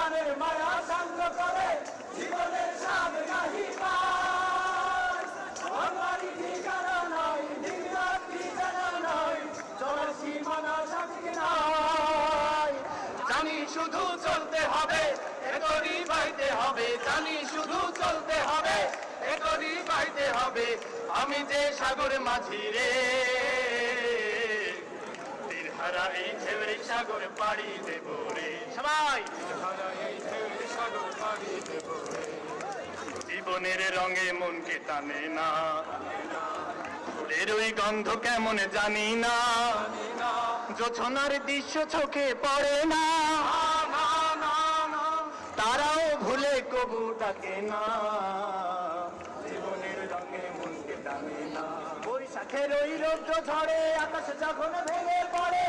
প্রাণের মায়া সাঙ্গ করে জীবনের স্বাদ নাহি পায়। আমারই ঠিকানা নাই, দিনরাত্রি জানা নাই, চলার সীমানা সঠিক নাই। জানি শুধু চলতে হবে, একই বাইতে হবে, জানি শুধু চলতে হবে, একই বাইতে হবে। আমি যে সাগর মাঝি রে, তীরহারা এই ঢেউয়ের সাগর পাড়ি দেব রে। সবাই তীরহারা এই ঢেউয়ের সাগর পাড়ি দেব রে। জীবনের রঙে মনকে টানে না, ফুলের ওই গন্ধ কেমন জানি না, জোছনার দৃশ্য চোখে পড়ে না, তারাও ভুলে কবু ডাকে না। জীবনের রঙে মনকে টানে না, বৈশাখের ওই রৌদ্র ঝড়ে আকাশ যখন ভেঙে পড়ে।